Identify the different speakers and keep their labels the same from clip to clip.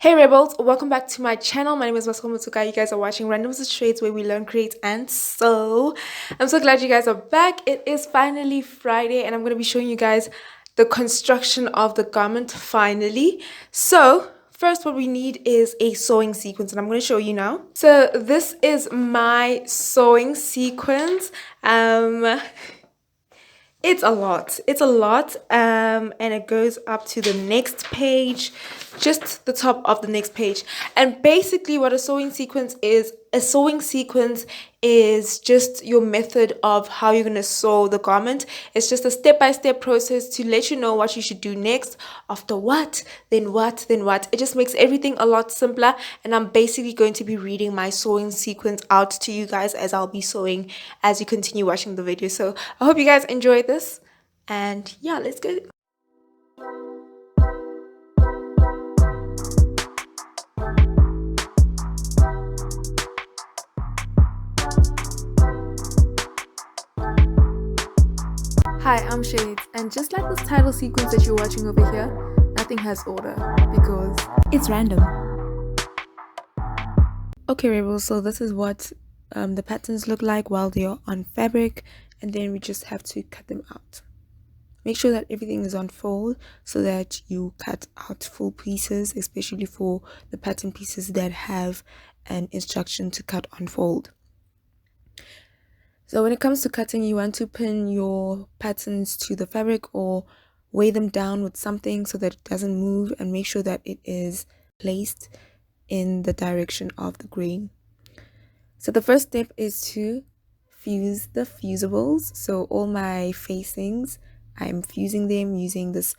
Speaker 1: Hey Rebels, welcome back to my channel. My name is Vasco Mutsuka. You guys are watching Randoms Trades where we learn, create, and sew. I'm so glad you guys are back. It is finally Friday and I'm going to be showing you guys the construction of the garment finally. So first what we need is a sewing sequence and I'm going to show you now. So this is my sewing sequence. It's a lot. It's a lot. And it goes up to the next page, just the top of the next page. And basically what a sewing sequence is just your method of how you're going to sew the garment. It's just a step-by-step process to let you know what you should do next, after what, then what, then what. It just makes everything a lot simpler. And I'm basically going to be reading my sewing sequence out to you guys as I'll be sewing as you continue watching the video. So I hope you guys enjoyed this. And yeah, let's go. Hi, I'm Shades, and just like this title sequence that you're watching over here, nothing has order because it's random. Okay, Rebels, so this is what the patterns look like while they are on fabric, and then we just have to cut them out. Make sure that everything is on fold so that you cut out full pieces, especially for the pattern pieces that have an instruction to cut on fold. So when it comes to cutting, you want to pin your patterns to the fabric or weigh them down with something so that it doesn't move, and make sure that it is placed in the direction of the grain. So the first step is to fuse the fusibles. So all my facings, I'm fusing them using this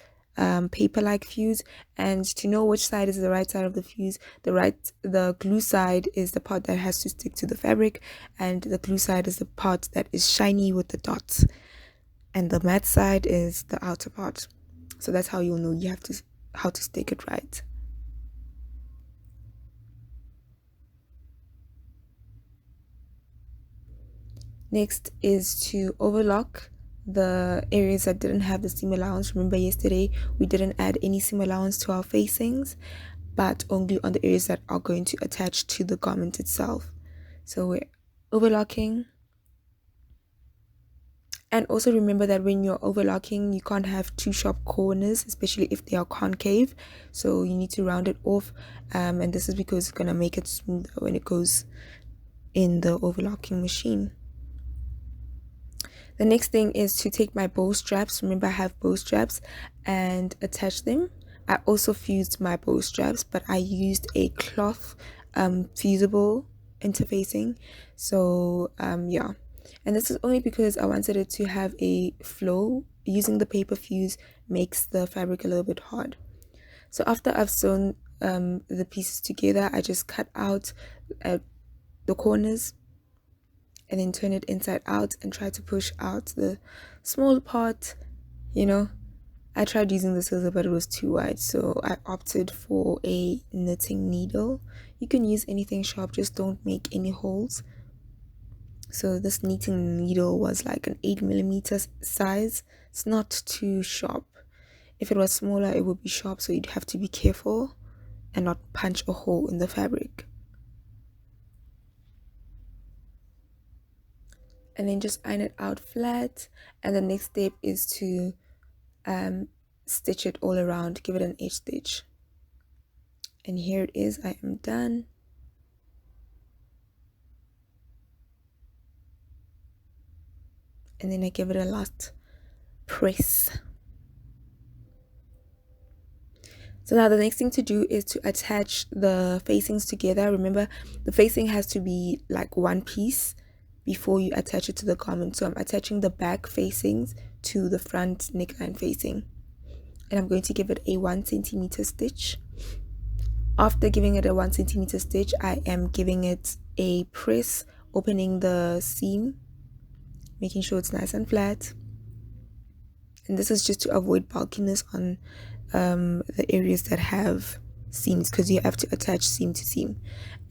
Speaker 1: paper-like fuse. And to know which side is the right side of the fuse, the glue side is the part that has to stick to the fabric, and the glue side is the part that is shiny with the dots, and the matte side is the outer part. So that's how you'll know how to stick it right. Next is to overlock the areas that didn't have the seam allowance. Remember yesterday we didn't add any seam allowance to our facings, but only on the areas that are going to attach to the garment itself. So we're overlocking. And also remember that when you're overlocking, you can't have too sharp corners, especially if they are concave. So you need to round it off, and this is because it's gonna make it smoother when it goes in the overlocking machine. The next thing is to take my bow straps. Remember, I have bow straps, and attach them. I also fused my bow straps, but I used a cloth fusible interfacing. So yeah, and this is only because I wanted it to have a flow. Using the paper fuse makes the fabric a little bit hard. So after I've sewn the pieces together, I just cut out the corners and then turn it inside out and try to push out the small part. I tried using the scissors, but it was too wide, so I opted for a knitting needle. You can use anything sharp, just don't make any holes. So this knitting needle was like an 8mm size. It's not too sharp. If it was smaller, it would be sharp, so you'd have to be careful and not punch a hole in the fabric. And then just iron it out flat, and the next step is to stitch it all around, give it an edge stitch. And here it is, I am done. And then I give it a last press. So now the next thing to do is to attach the facings together. Remember, the facing has to be like one piece before you attach it to the garment. So I'm attaching the back facings to the front neckline facing, and I'm going to give it a 1cm stitch. After giving it a 1cm stitch, I am giving it a press, opening the seam, making sure it's nice and flat. And this is just to avoid bulkiness on the areas that have seams, because you have to attach seam to seam.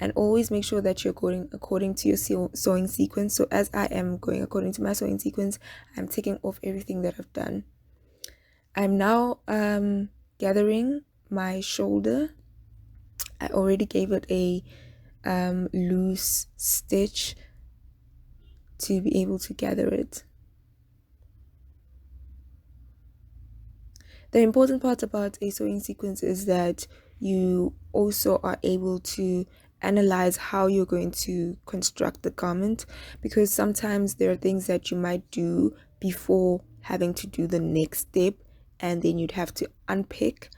Speaker 1: And always make sure that you're going according to your sewing sequence. So as I am going according to my sewing sequence, I'm taking off everything that I've done. I'm now gathering my shoulder I already gave it a loose stitch to be able to gather it. The important part about a sewing sequence is that you also are able to analyze how you're going to construct the garment, because sometimes there are things that you might do before having to do the next step, and then you'd have to unpick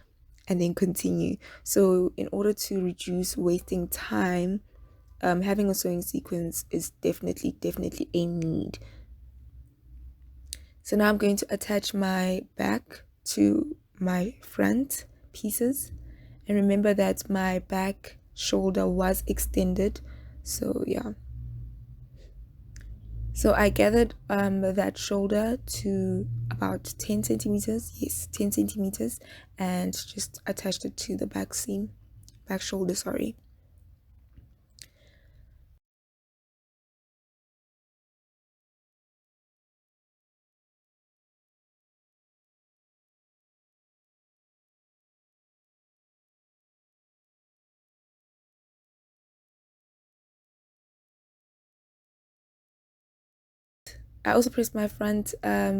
Speaker 1: and then continue. So in order to reduce wasting time, having a sewing sequence is definitely a need. So now I'm going to attach my back to my front pieces, and remember that my back shoulder was extended. So yeah, so I gathered that shoulder to about 10 centimeters, yes, 10 centimeters, and just attached it to the back seam, back shoulder, sorry. I also pressed my front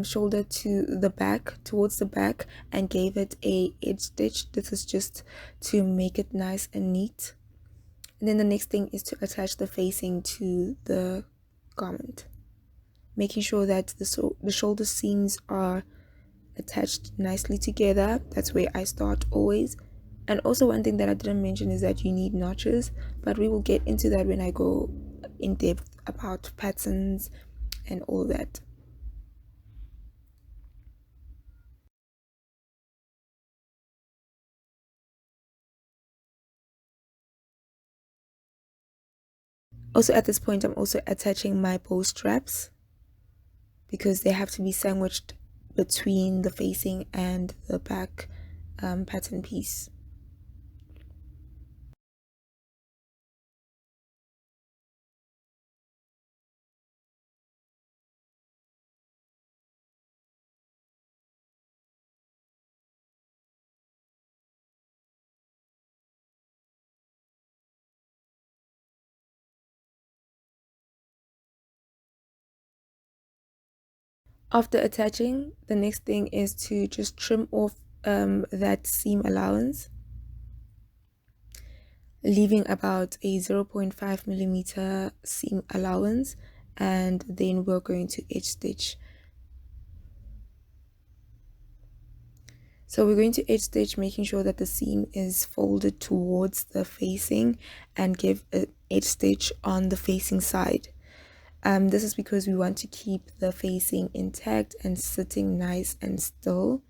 Speaker 1: shoulder to the back, towards the back, and gave it a edge stitch. This is just to make it nice and neat. And then the next thing is to attach the facing to the garment, making sure that the shoulder seams are attached nicely together. That's where I start always. And also one thing that I didn't mention is that you need notches, but we will get into that when I go in depth about patterns and all that. Also at this point, I'm also attaching my bow straps because they have to be sandwiched between the facing and the back pattern piece. After attaching, the next thing is to just trim off that seam allowance, leaving about a 0.5 millimeter seam allowance, and then we're going to edge stitch. So we're going to edge stitch, making sure that the seam is folded towards the facing, and give an edge stitch on the facing side. This is because we want to keep the facing intact and sitting nice and still.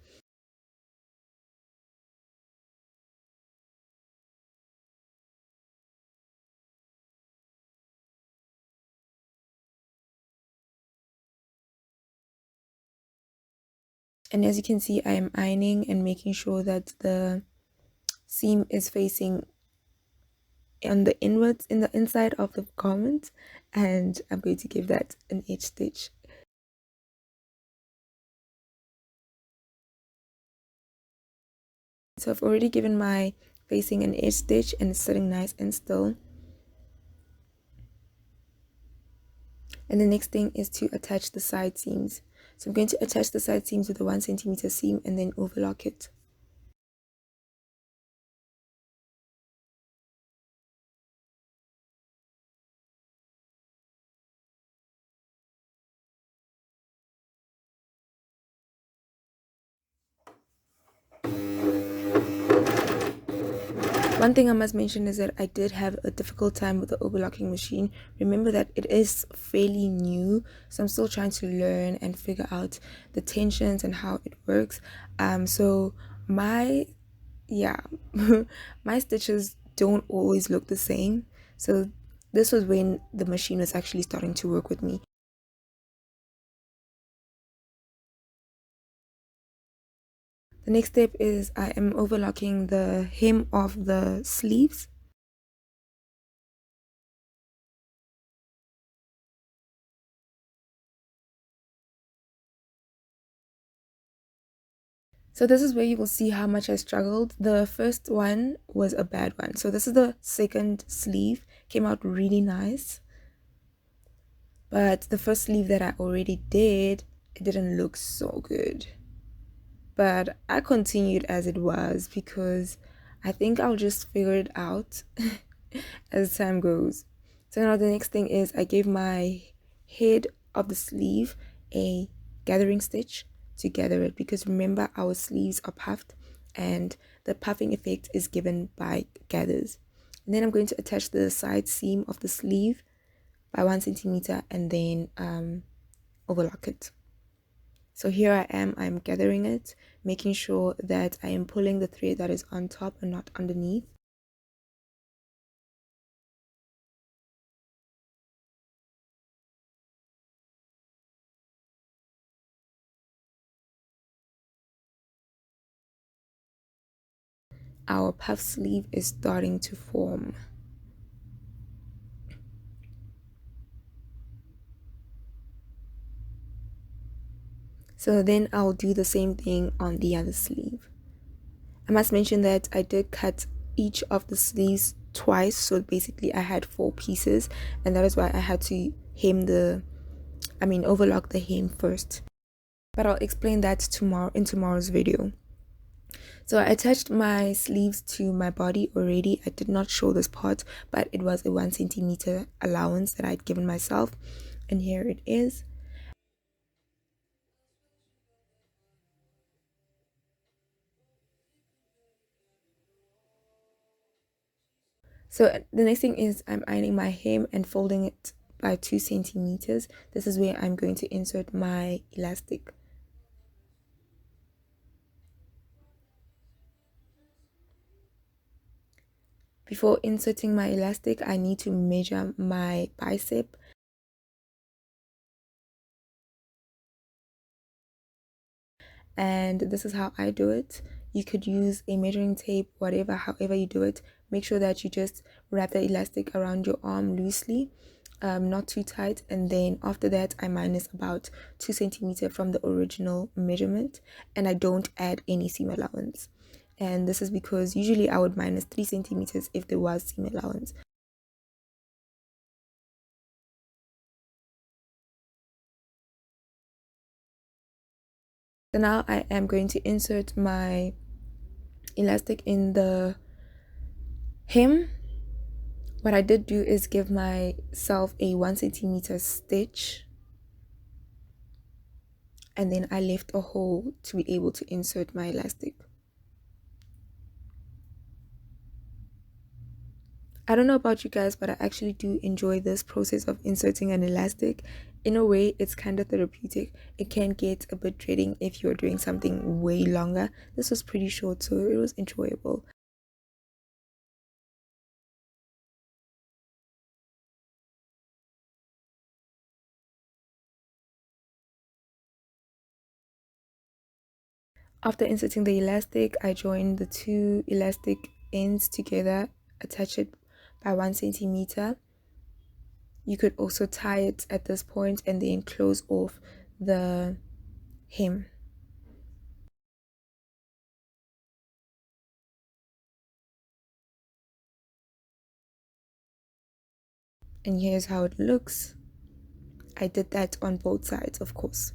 Speaker 1: And as you can see, I am ironing and making sure that the seam is facing on the inwards, in the inside of the garment, and I'm going to give that an edge stitch. So I've already given my facing an edge stitch and it's sitting nice and still. And the next thing is to attach the side seams. So I'm going to attach the side seams with a 1 centimeter seam and then overlock it. One thing I must mention is that I did have a difficult time with the overlocking machine. Remember that it is fairly new, so I'm still trying to learn and figure out the tensions and how it works. So my, yeah, my stitches don't always look the same. So this was when the machine was actually starting to work with me. The next step is I am overlocking the hem of the sleeves. So this is where you will see how much I struggled. The first one was a bad one. So this is the second sleeve. Came out really nice. But the first sleeve that I already did, it didn't look so good. But I continued as it was because I think I'll just figure it out as time goes. So now the next thing is I gave my head of the sleeve a gathering stitch to gather it, because remember our sleeves are puffed and the puffing effect is given by gathers. And then I'm going to attach the side seam of the sleeve by 1 centimeter and then overlock it. So here I am, I'm gathering it, making sure that I am pulling the thread that is on top and not underneath. Our puff sleeve is starting to form. So then I'll do the same thing on the other sleeve. I must mention that I did cut each of the sleeves twice, so basically I had 4 pieces, and that is why I had to overlock the hem first. But I'll explain that tomorrow in tomorrow's video. So I attached my sleeves to my body already. I did not show this part, but it was a 1 centimeter allowance that I'd given myself, and here it is. So the next thing is I'm ironing my hem and folding it by 2 centimeters. This is where I'm going to insert my elastic. Before inserting my elastic, I need to measure my bicep. And this is how I do it. You could use a measuring tape, whatever, however you do it. Make sure that you just wrap the elastic around your arm loosely, not too tight, and then after that I minus about 2 centimeters from the original measurement, and I don't add any seam allowance. And this is because usually I would minus 3 centimeters if there was seam allowance. So now I am going to insert my elastic in the hem. What I did do is give myself a 1 centimeter stitch, and then I left a hole to be able to insert my elastic. I don't know about you guys, but I actually do enjoy this process of inserting an elastic. In a way, it's kind of therapeutic. It can get a bit dreading if you're doing something way longer. This was pretty short, so it was enjoyable. After inserting the elastic, I joined the 2 elastic ends together, attach it by 1 centimeter. You could also tie it at this point and then close off the hem. And here's how it looks. I did that on both sides, of course.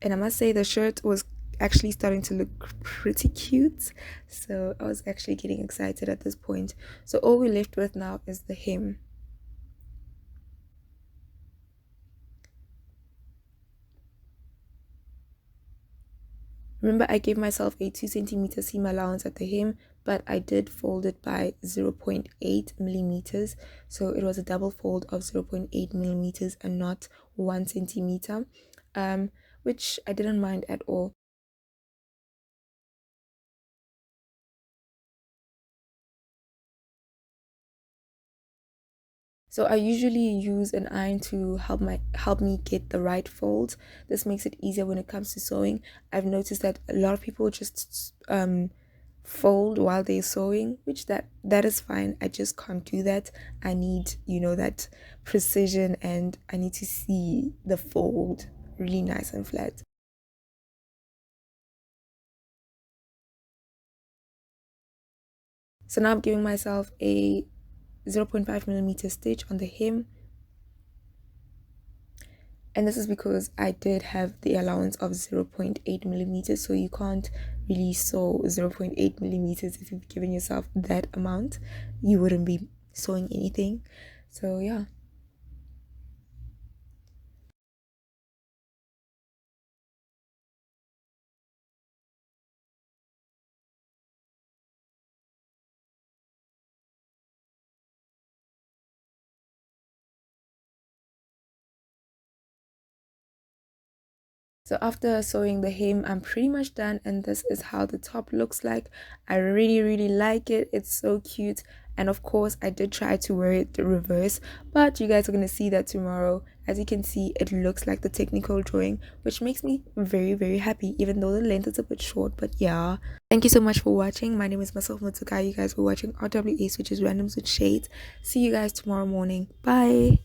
Speaker 1: And I must say the shirt was actually starting to look pretty cute, so I was actually getting excited at this point. So all we're left with now is the hem. Remember, I gave myself a 2 centimeter seam allowance at the hem, but I did fold it by 0.8 millimeters. So it was a double fold of 0.8 millimeters and not 1 centimeter, which I didn't mind at all. So I usually use an iron to help me get the right fold. This makes it easier when it comes to sewing. I've noticed that a lot of people just fold while they're sewing, which that is fine. I just can't do that. I need, that precision, and I need to see the fold really nice and flat. So now I'm giving myself a 0.5 millimeter stitch on the hem, and this is because I did have the allowance of 0.8 millimeters, so you can't really sew 0.8 millimeters. If you've given yourself that amount, you wouldn't be sewing anything. So yeah. So after sewing the hem, I'm pretty much done, and this is how the top looks like. I really like it. It's so cute. And of course, I did try to wear it the reverse, but you guys are going to see that tomorrow. As you can see, it looks like the technical drawing, which makes me very happy, even though the length is a bit short. But yeah, thank you so much for watching. My name is Masaf Mutsukai. You guys were watching RWAs, which is randoms with shades. See you guys tomorrow morning. Bye.